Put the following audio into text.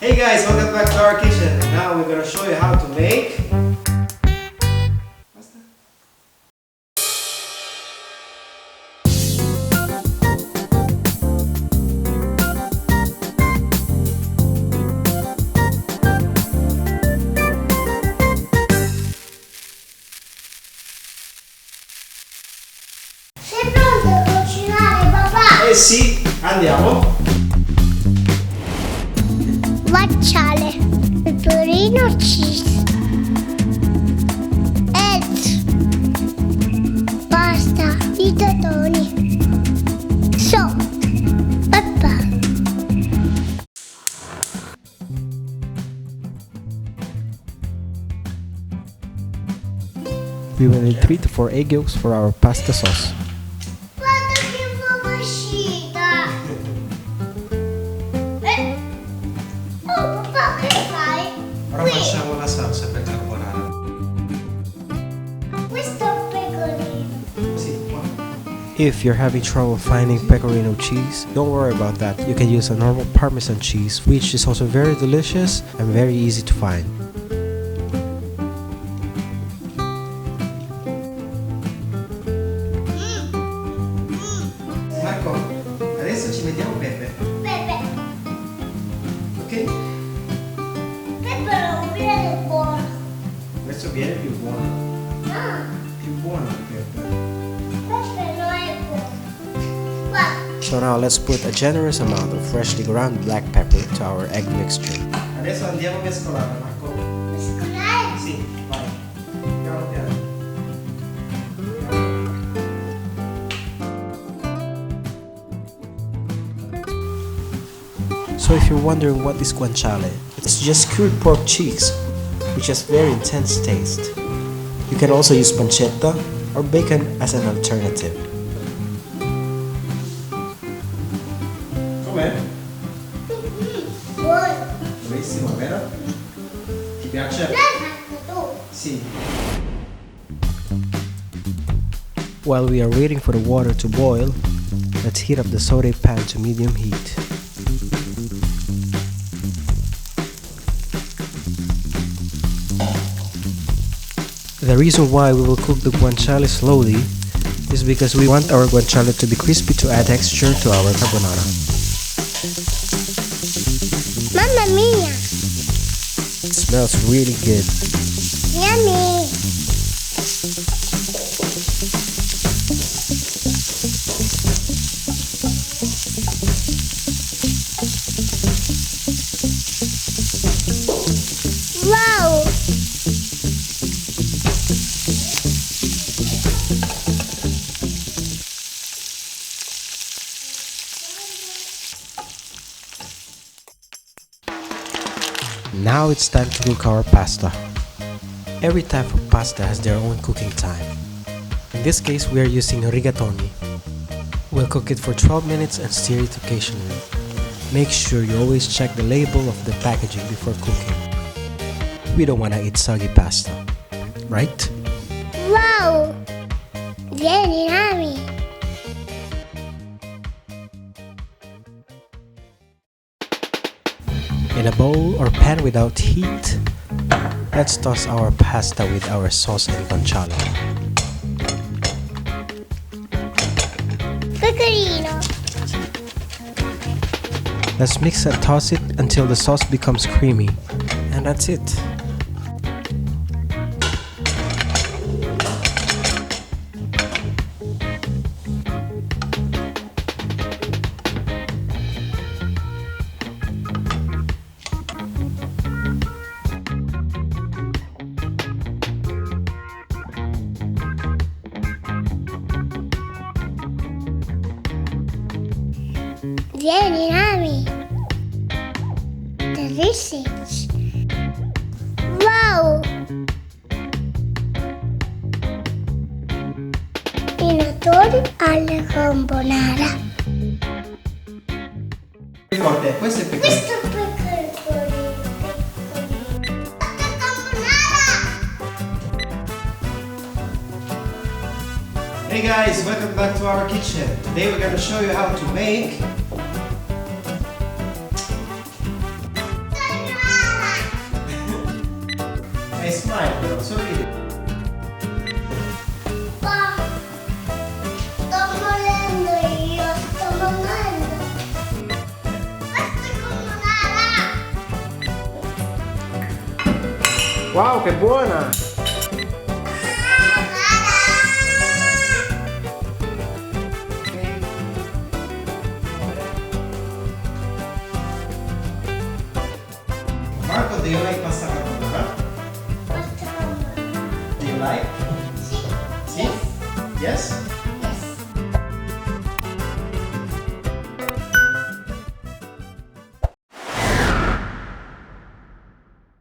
Hey guys, welcome back to our kitchen. Now we're gonna show you how to make pasta. Sei pronto a cucinare, papà? Eh sì, andiamo. Guanciale, Pecorino Cheese, eggs, pasta, rigatoni, salt, pepper. We will need 3 to 4 egg yolks for our pasta sauce. Guarda che buona uscita! Oh papà, che fai? Ora facciamo la salsa per carbonara. Questo è un pecorino. Sì, qua. If you're having trouble finding Pecorino cheese, don't worry about that. You can use a normal Parmesan cheese, which is also very delicious and very easy to find. Marco, adesso ci mettiamo pepe, Pepe, ok? pepe non viene buono. Questo viene più buono. No, Più buono il pepe. pepe non è buono. Guarda. So now let's put a generous amount of freshly ground black pepper to our egg mixture. Adesso andiamo a mescolare, Marco. Mescolare? Sì, vai. Piano piano. So if you're wondering what is guanciale, it's just cured pork cheese, which has very intense taste. You can also use pancetta or bacon as an alternative. Com'è? Buono. Buonissimo, vero? Ti piace? L'hai fatto tu? Sì. While we are waiting for the water to boil, let's heat up the saute pan to medium heat. The reason why we will cook the guanciale slowly is because we want our guanciale to be crispy to add texture to our carbonara. Mamma mia! It smells really good. Yummy! Wow! Now it's time to cook our pasta. Every type of pasta has their own cooking time. In this case, we are using rigatoni. We'll cook it for 12 minutes and stir it occasionally. Make sure you always check the label of the packaging before cooking. We don't want to eat soggy pasta, right? Wow! Vieni, Nami! In a bowl or pan without heat, let's toss our pasta with our sauce and guanciale. Pecorino! Let's mix and toss it until the sauce becomes creamy. And that's it. Vieni, Nami! Delicious! Wow! Rigatoni alla carbonara. Forte, questo è pecorino. Questo è pecorino. Carbonara! Hey guys, welcome back to our kitchen. Today we're gonna show you how to make smile però, sorridi. Pa, sto morendo io, sto morendo. Questa è carbonara. Wow, che buona! Marco, do you like pasta carbonara? Questa carbonara. Do you like? Sì. Sì? Yes?